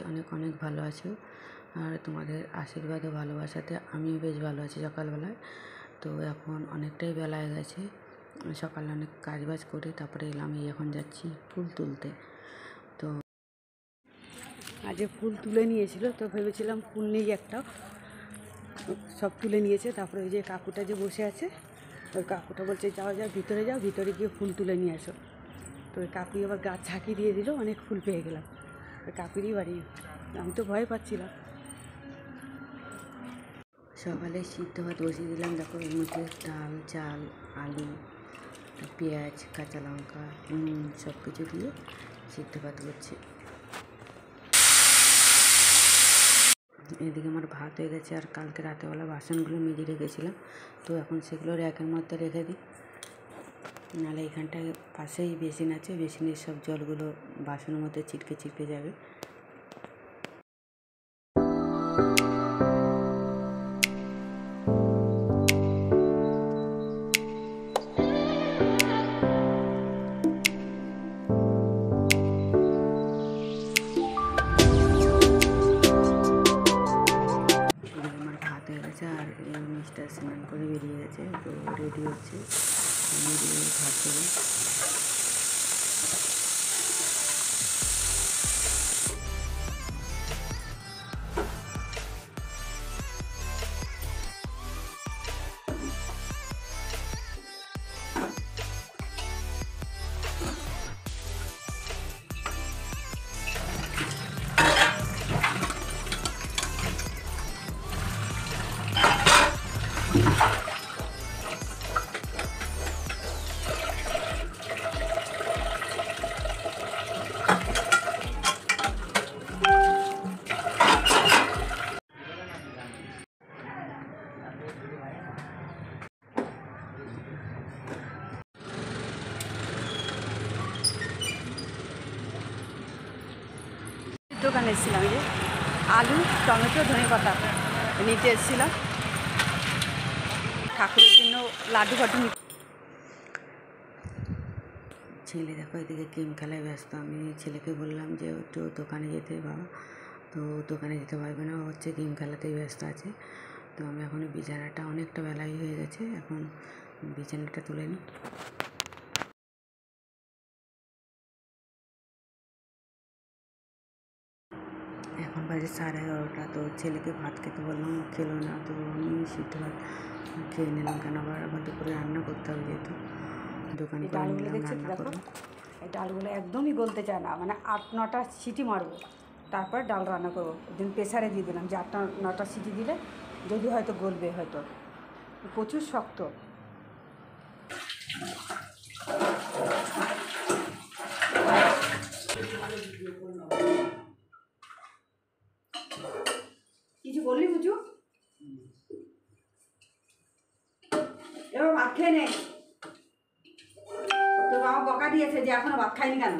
অনেক অনেক ভালো আছো। আর তোমাদের আশীর্বাদ ও ভালোবাসাতে আমিও বেশ ভালো আছি সকালবেলায়। তো এখন অনেকটাই বেলা হয়ে গেছে, সকালে অনেক কাজবাজ করে তারপরে এলাম, এখন যাচ্ছি ফুল তুলতে। তো আজ ফুল তুলে নিয়েছিল, তো ভেবেছিলাম ফুল নেই একটা, সব তুলে নিয়েছে। তারপরে ওই যে কাকুটা যে বসে আছে, ওই কাকুটা বলছে যাও যাও ভিতরে যাও, ভিতরে গিয়ে ফুল তুলে নিয়ে আসো। তো ওই কাকুই আবার গাছ ঝাঁকি দিয়ে দিল, অনেক ফুল পেয়ে গেলাম ওই কাকুরই বাড়ি। আমি তো ভয় পাচ্ছিলাম। সকালে সিদ্ধ ভাত বসিয়ে দিলাম, দেখো এর মধ্যে ডাল, চাল, আলু, পেঁয়াজ, কাঁচা লঙ্কা, নুন সব কিছু দিয়ে সিদ্ধ ভাত করছি। এদিকে আমার ভাত হয়ে গেছে, আর কালকে রাতেবেলা বাসনগুলো মেজে রেখেছিলাম, তো এখন সেগুলো র্যাকের মধ্যে রেখে দিই। নাহলে এইখানটায় পাশেই বেসিন আছে, বেসিনের সব জলগুলো বাসনের মধ্যে ছিটকে ছিটকে যাবে। আমার ভাত হয়ে গেছে, আর এই মিস্টার স্নান করে বেরিয়ে গেছে, তো রেডি হচ্ছে, আমি ভাত দেবো। দোকানে এসেছিলাম, এই যে আলু, টমেটো, ধনেপাতা নিতে এসেছিলাম, ঠাকুরের জন্য লাড্ডু ফাড্ডু নিতে। ছেলে দেখো এদিকে গেম খেলায় ব্যস্ত। আমি ছেলেকে বললাম যে একটু দোকানে যেতে, বাবা তো দোকানে যেতে পারবে না, হচ্ছে গেম খেলাতেই ব্যস্ত আছে। তো আমি এখন বিছানাটা, অনেকটা বেলাই হয়ে গেছে, এখন বিছানাটা তুলে নিই। এখন বাজে 11:30, তো ছেলেকে ভাত খেতে বললাম, খেলো না, তো আমি সিদ্ধ ভাত খেয়ে নিলাম। কেন আবার দুপুরে রান্না করতে হবে, যেহেতু দোকানে ডালগুলো রান্না করবো। এই ডালগুলো একদমই গলতে চায় না, মানে 8-9টা সিটি মারবো, তারপর ডাল রান্না করবো। ওদিন প্রেসারে দিয়ে দিলাম যে 8-9টা সিটি দিলে যদি হয়তো গলবে, হয়তো প্রচুর শক্ত। কিছু বললি বুঝু, এবার ভাত খেয়ে নে। তো বাবা বকা দিয়েছে যে এখনো ভাত খাইনি কেন।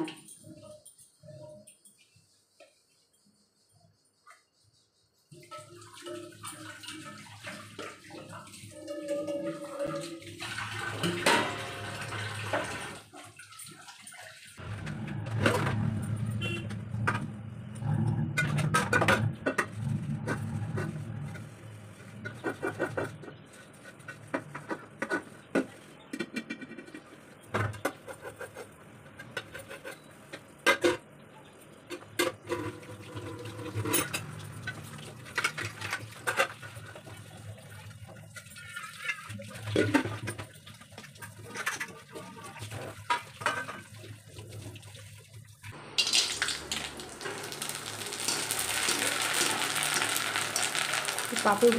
পাপড়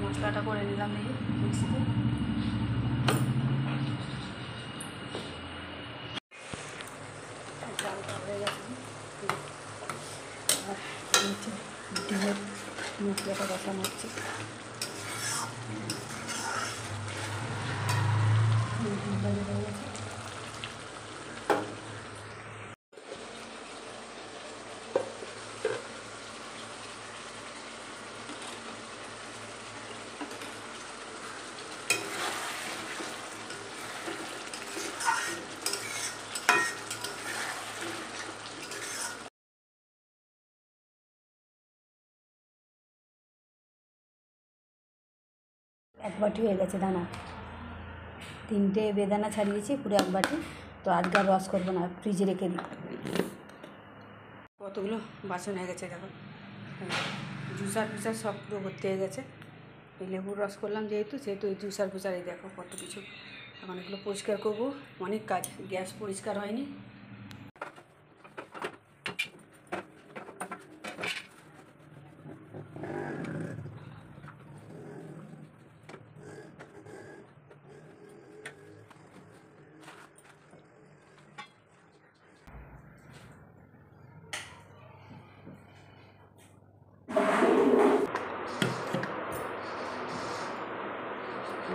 মশলাটা করে নিলাম এই মিক্সিতে। ডালটা হয়ে গেছে, আর ডিমের মশলাটা বসানো হচ্ছে। হয়ে গেছে। এক বাটি হয়ে গেছে দানা, 3টে বেদানা ছাড়িয়েছি পুরো এক বাটি। তো আজকে আর রস করবো না, ফ্রিজে রেখে দিই। কতগুলো বাসন হয়ে গেছে দেখো, জুসার ফুসার সব পুরো ভর্তি হয়ে গেছে। এই লেবুর রস করলাম যেহেতু এই জুসার ফুসার এই দেখো কত কিছু। এখন এগুলো পরিষ্কার করবো, অনেক কাজ, গ্যাস পরিষ্কার হয়নি।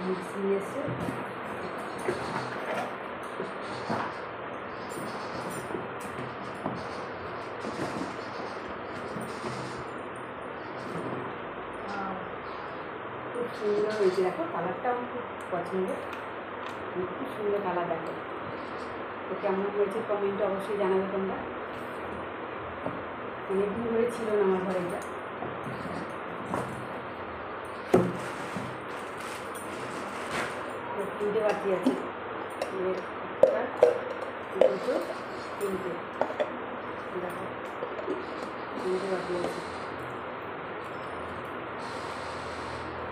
মিক্সি এসে খুব সুন্দর হয়েছে দেখো, কালারটা আমার খুব পছন্দ, খুব সুন্দর কালার দেখো। তো কেমন হয়েছে কমেন্টে অবশ্যই জানাবে তোমরা। অনেকদিন ধরে ছিল না আমার ঘরে এটা। তিনটে বাটি আছে, একটা দুটো তিনটে, দেখো তিনটে বাটি আছে।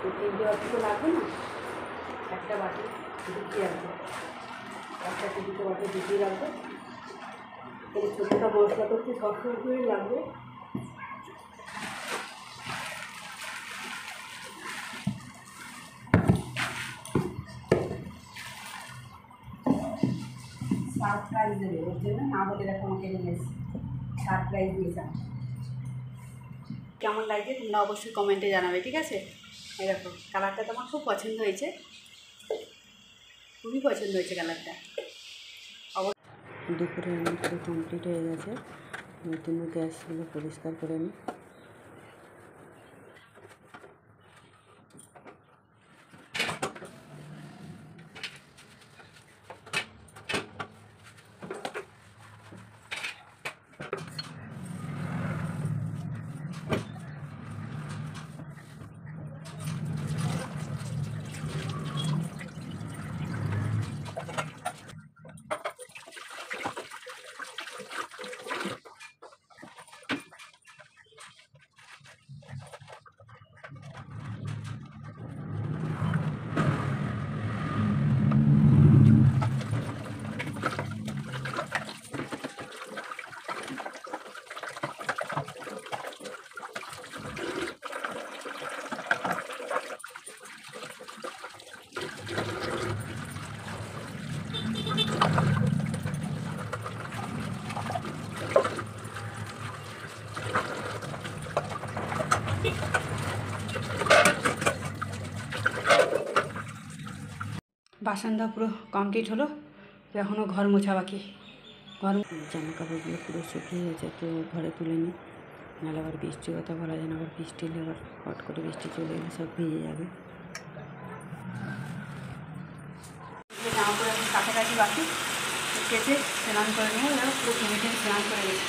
তো তিনটে বাটি তো লাগবে না, একটা বাটি ঢুকিয়ে রাখবো, একটাকে দুটো বাটি ঢুকিয়ে রাখবো। এই ছোটোটা মশলা করতে সবসময় করেই লাগবে। সারপ্রাইজ দেবে, ওর জন্য না বলে দেখো আমাকে নিয়ে এসে সারপ্রাইজ দিয়েছিলাম। কেমন লাগছে তোমরা অবশ্যই কমেন্টে জানাবে, ঠিক আছে? এই দেখো কালারটা তো আমার খুব পছন্দ হয়েছে, খুবই পছন্দ হয়েছে কালারটা। দুপুরে আমার পুরো কমপ্লিট হয়ে গেছে, নতুন গ্যাসগুলো পরিষ্কার করে নিই। বাসন ধোয়া পুরো কমপ্লিট হলো, তো এখনও ঘর মোছা বাকি। ঘর জামা কাপড়গুলো পুরো শুকিয়ে গেছে, তো ঘরে তুলে নিই, নাহলে আবার বৃষ্টির কথা বলা যায় না, আবার বৃষ্টি এলে আবার হট করে বৃষ্টি চলে এলে সব ভিজে যাবে। জামা কাপড় এখন কাছাকাছি বাকি, কেটে স্নান করে নিয়ে পুরো ফিনিশিং স্নান করে গেছে।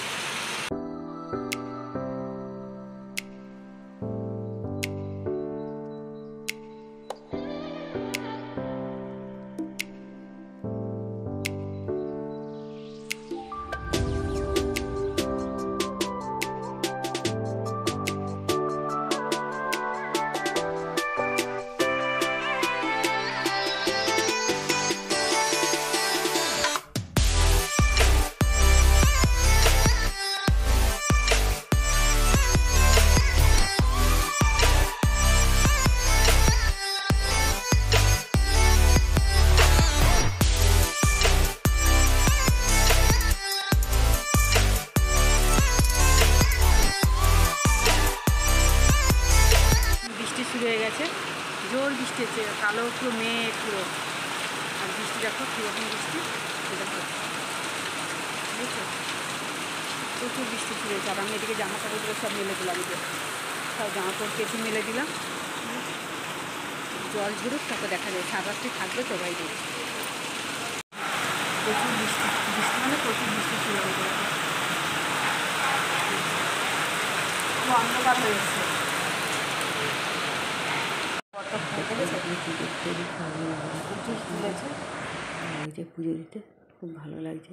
শুরু হয়ে গেছে, জোর বৃষ্টি হচ্ছে, কালো পুরো মেঘ পুরো, আর বৃষ্টি দেখো কীরকম বৃষ্টি দেখো, বুঝছো প্রচুর বৃষ্টি শুরু হয়েছে। আর আমি এদিকে জামা কাপড়গুলো সব মেলে দিলাম, সব জামা কাপড় কেটে মেলে দিলাম, জল ঝরুক তাকে দেখা যায়, সারারাত্রি থাকবে তো বাইরে। প্রচুর বৃষ্টি, বৃষ্টি মানে প্রচুর বৃষ্টি শুরু হয়ে গেছে, অন্ধকার হয়ে এসছে। দেখতে বেশ ভালো লাগে। তুলেছে। লাগছে পুজো দিতে, খুব ভালো লাগছে।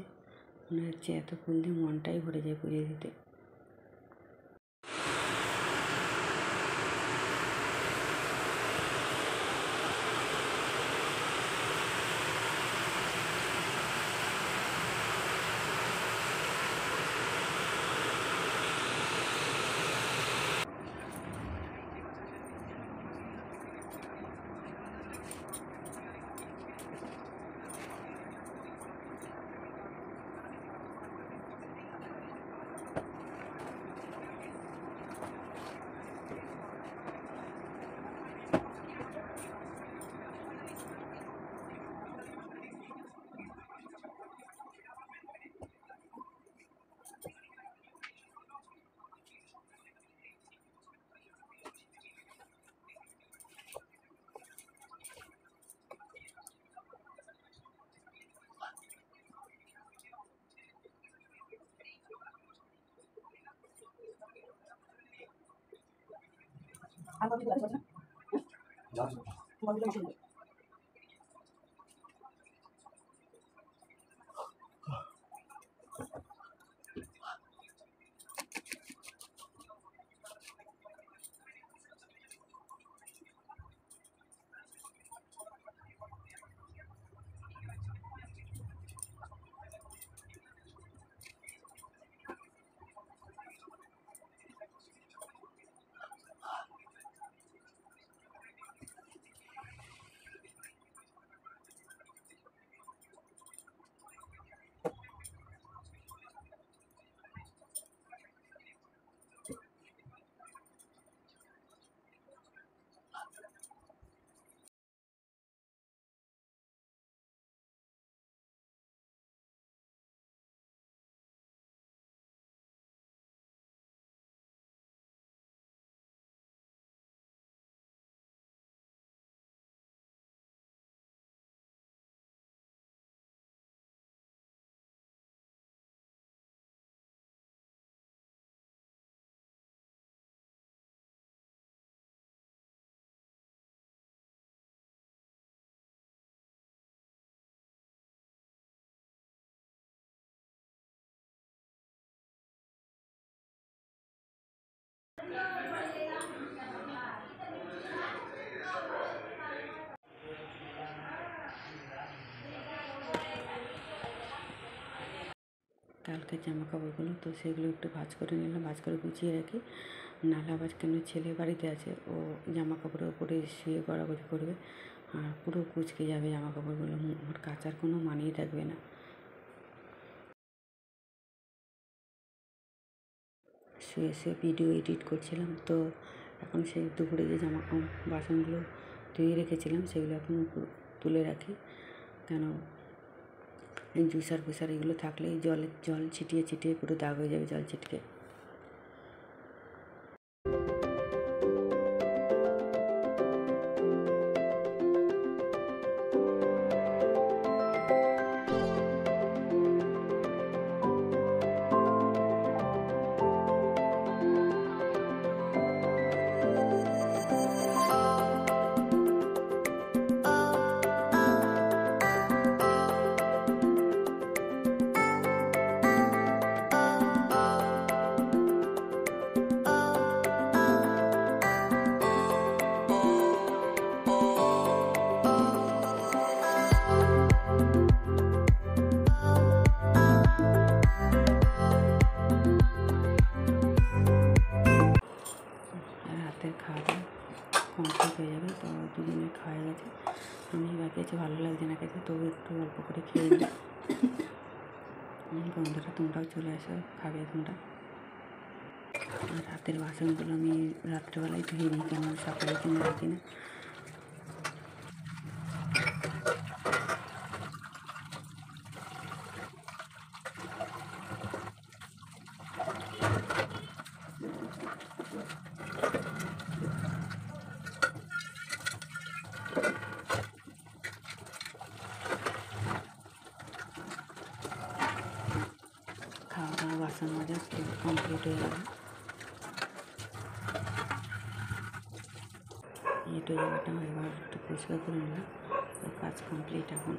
মনে হচ্ছে এত ফুল দিয়ে মনটাই ভরে যায় পুজো দিতে। কালকের জামা কাপড়গুলো তো সেগুলো একটু ভাঁজ করে নিলাম, ভাঁজ করে গুছিয়ে রাখি। নাহলে আবার কেন ছেলে বাড়িতে আছে, ও জামা কাপড়ের উপরে শুয়ে গড়াগড়ি করবে আর পুরো কুচকে যাবে জামা কাপড়গুলো, ওর কাচার কোনো মানেই থাকবে না। শুয়ে শুয়ে ভিডিও এডিট করছিলাম, তো এখন সেই দুপুরে যে জামা বাসনগুলো ধুয়ে রেখেছিলাম সেগুলো এখন তুলে রাখি। কেন জুসার ফুসার এগুলো থাকলে জল ছিটিয়ে ছিটিয়ে পুরো দাগ হয়ে যাবে জল ছিটকে। কমপ্লিট হয়ে যাবে, তো দুজনে খাওয়া গেছে। আমি বাকি আছে, ভালো লাগছে না খেতে, তবু একটু অল্প করে খেয়ে নিই। বন্ধুরা তোমরাও চলে আসো, খাবে তোমরা। আর রাতের বাসনগুলো আমি রাত্রেবেলায় ধুয়ে নিই, কেন সকালের জন্য রাখি না। খাওয়া দাওয়া বাসন মাজা কমপ্লিট হয়ে গেল। এটো জায়গাটা এবার একটু পরিষ্কার করে নিলাম। তো কাজ কমপ্লিট এখন।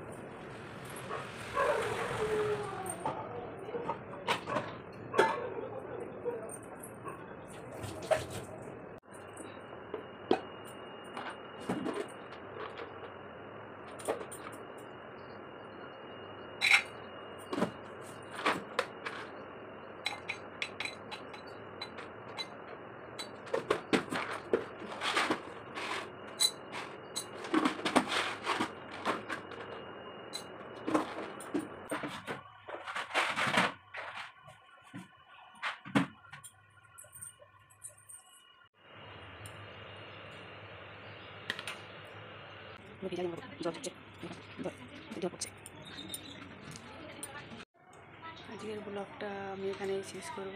আজকের ব্লগটা আমি এখানেই শেষ করব।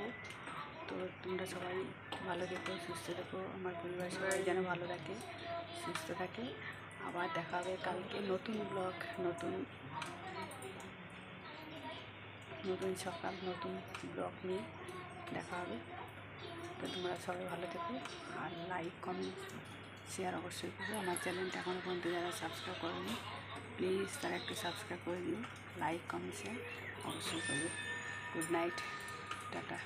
তো তোমরা সবাই ভালো থেকো, সুস্থ থেকো, আমার পরিবার সবাই যেন ভালো থাকে, সুস্থ থাকে। আবার দেখা হবে কালকে নতুন ব্লগ, নতুন সকাল, নতুন ব্লগ নিয়ে দেখা হবে। তো তোমরা সবাই ভালো থেকো, আর লাইক, কমেন্ট, শেয়ার অবশ্যই করবে। আমার চ্যানেলটা এখনও পর্যন্ত যারা সাবস্ক্রাইব করেনি, প্লিজ তারা একটু সাবস্ক্রাইব করে দিও। লাইক, কমেন্ট, শেয়ার অবশ্যই করবে। Good night, tata.